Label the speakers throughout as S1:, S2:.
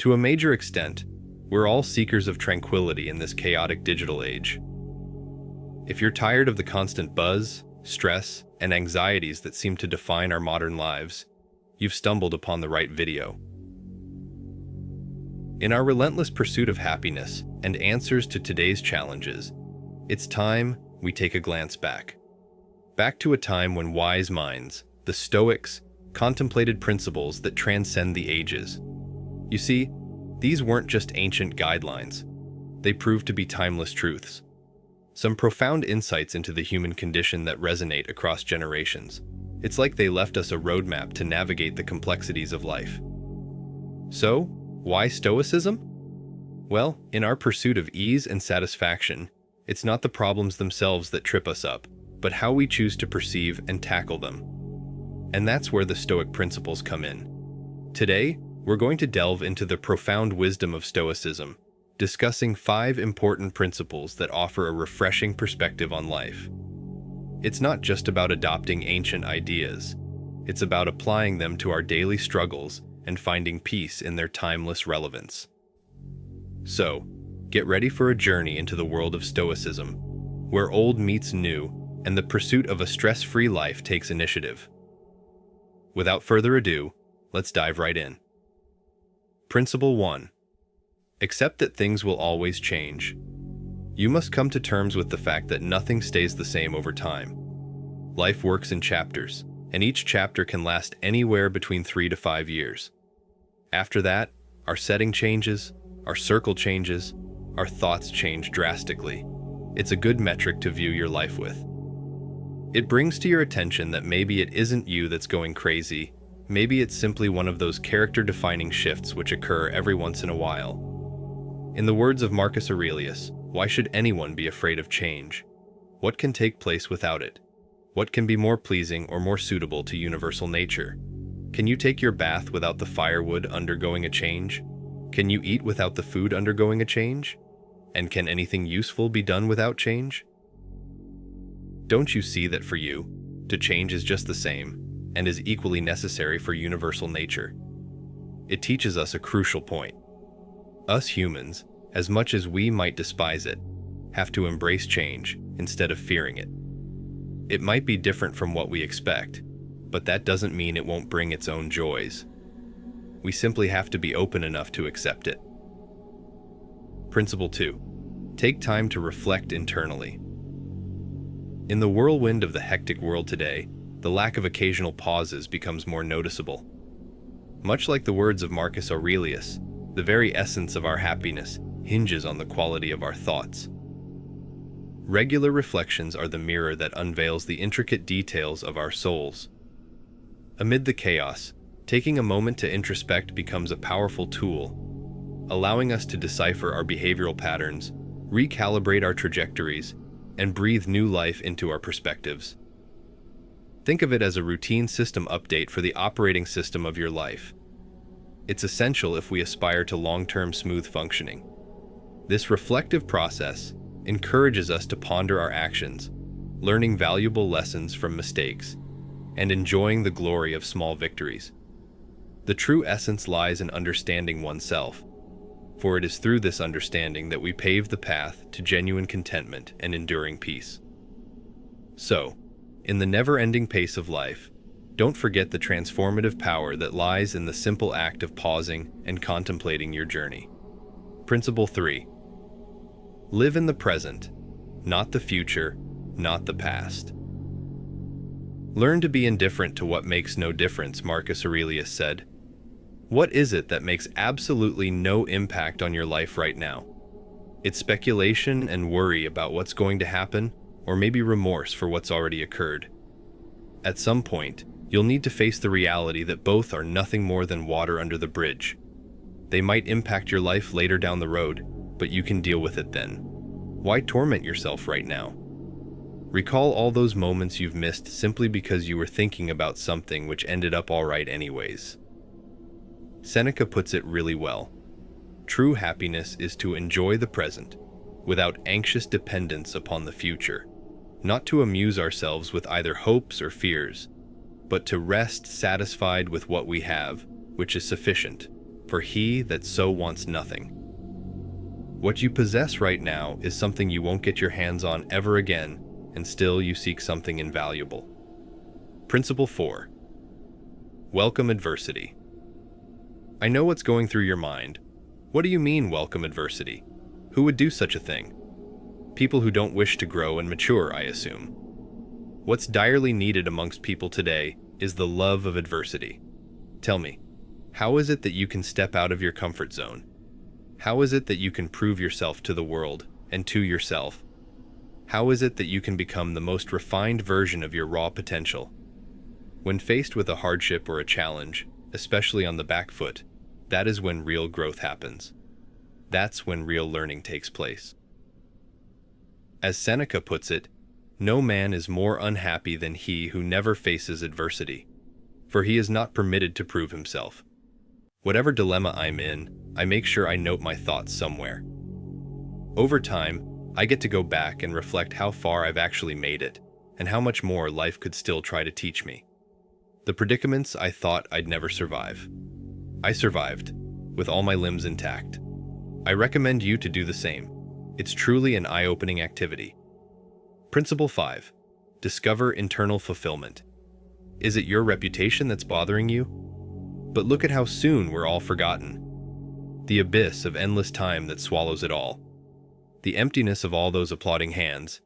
S1: To a major extent, we're all seekers of tranquility in this chaotic digital age. If you're tired of the constant buzz, stress, and anxieties that seem to define our modern lives, you've stumbled upon the right video. In our relentless pursuit of happiness and answers to today's challenges, it's time we take a glance back. Back to a time when wise minds, the Stoics, contemplated principles that transcend the ages. You see, these weren't just ancient guidelines. They proved to be timeless truths. Some profound insights into the human condition that resonate across generations. It's like they left us a roadmap to navigate the complexities of life. So, why Stoicism? Well, in our pursuit of ease and satisfaction, it's not the problems themselves that trip us up, but how we choose to perceive and tackle them. And that's where the Stoic principles come in. Today, we're going to delve into the profound wisdom of Stoicism, discussing 5 important principles that offer a refreshing perspective on life. It's not just about adopting ancient ideas. It's about applying them to our daily struggles and finding peace in their timeless relevance. So, get ready for a journey into the world of Stoicism, where old meets new and the pursuit of a stress-free life takes initiative. Without further ado, let's dive right in. Principle 1. Accept that things will always change. You must come to terms with the fact that nothing stays the same over time. Life works in chapters, and each chapter can last anywhere between 3 to 5 years. After that, our setting changes, our circle changes, our thoughts change drastically. It's a good metric to view your life with. It brings to your attention that maybe it isn't you that's going crazy. Maybe it's simply one of those character-defining shifts which occur every once in a while. In the words of Marcus Aurelius, why should anyone be afraid of change? What can take place without it? What can be more pleasing or more suitable to universal nature? Can you take your bath without the firewood undergoing a change? Can you eat without the food undergoing a change? And can anything useful be done without change? Don't you see that for you, to change is just the same, and is equally necessary for universal nature? It teaches us a crucial point. Us humans, as much as we might despise it, have to embrace change instead of fearing it. It might be different from what we expect, but that doesn't mean it won't bring its own joys. We simply have to be open enough to accept it. Principle 2. Take time to reflect internally. In the whirlwind of the hectic world today, the lack of occasional pauses becomes more noticeable. Much like the words of Marcus Aurelius, the very essence of our happiness hinges on the quality of our thoughts. Regular reflections are the mirror that unveils the intricate details of our souls. Amid the chaos, taking a moment to introspect becomes a powerful tool, allowing us to decipher our behavioral patterns, recalibrate our trajectories, and breathe new life into our perspectives. Think of it as a routine system update for the operating system of your life. It's essential if we aspire to long-term smooth functioning. This reflective process encourages us to ponder our actions, learning valuable lessons from mistakes, and enjoying the glory of small victories. The true essence lies in understanding oneself, for it is through this understanding that we pave the path to genuine contentment and enduring peace. So, in the never-ending pace of life, don't forget the transformative power that lies in the simple act of pausing and contemplating your journey. Principle 3. Live in the present, not the future, not the past. Learn to be indifferent to what makes no difference, Marcus Aurelius said. What is it that makes absolutely no impact on your life right now? It's speculation and worry about what's going to happen, or maybe remorse for what's already occurred. At some point, you'll need to face the reality that both are nothing more than water under the bridge. They might impact your life later down the road, but you can deal with it then. Why torment yourself right now? Recall all those moments you've missed simply because you were thinking about something which ended up all right anyways. Seneca puts it really well. True happiness is to enjoy the present, without anxious dependence upon the future, not to amuse ourselves with either hopes or fears, but to rest satisfied with what we have, which is sufficient. for he that so wants nothing. What you possess right now is something you won't get your hands on ever again, and still you seek something invaluable. Principle 4. Welcome adversity. I know what's going through your mind. What do you mean, welcome adversity? Who would do such a thing? People who don't wish to grow and mature, I assume. What's direly needed amongst people today is the love of adversity. Tell me, how is it that you can step out of your comfort zone? How is it that you can prove yourself to the world and to yourself? How is it that you can become the most refined version of your raw potential? When faced with a hardship or a challenge, especially on the back foot, that is when real growth happens. That's when real learning takes place. As Seneca puts it, no man is more unhappy than he who never faces adversity, for he is not permitted to prove himself. Whatever dilemma I'm in, I make sure I note my thoughts somewhere. Over time, I get to go back and reflect how far I've actually made it, and how much more life could still try to teach me. The predicaments I thought I'd never survive. I survived, with all my limbs intact. I recommend you to do the same. It's truly an eye-opening activity. Principle 5. Discover internal fulfillment. Is it your reputation that's bothering you? But look at how soon we're all forgotten. The abyss of endless time that swallows it all. The emptiness of all those applauding hands.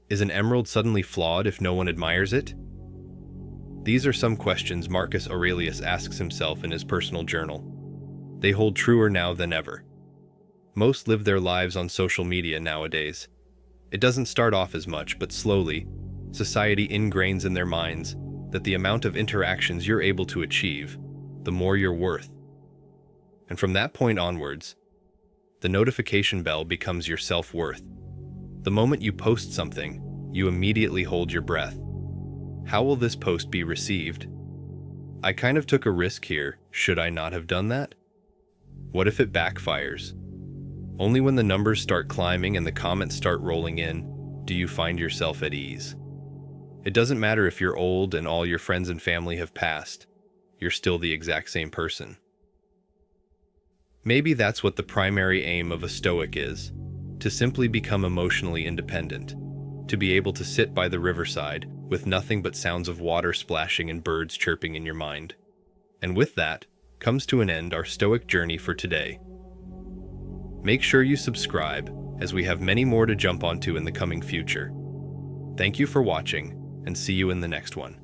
S1: Is an emerald suddenly flawed if no one admires it? These are some questions Marcus Aurelius asks himself in his personal journal. They hold truer now than ever. Most live their lives on social media nowadays. It doesn't start off as much, but slowly, society ingrains in their minds that the amount of interactions you're able to achieve, the more you're worth. And from that point onwards, the notification bell becomes your self-worth. The moment you post something, you immediately hold your breath. How will this post be received? I kind of took a risk here. Should I not have done that? What if it backfires? Only when the numbers start climbing and the comments start rolling in, do you find yourself at ease. It doesn't matter if you're old and all your friends and family have passed. You're still the exact same person. Maybe that's what the primary aim of a Stoic is, to simply become emotionally independent, to be able to sit by the riverside with nothing but sounds of water splashing and birds chirping in your mind. And with that, comes to an end our Stoic journey for today. Make sure you subscribe, as we have many more to jump onto in the coming future. Thank you for watching, and see you in the next one.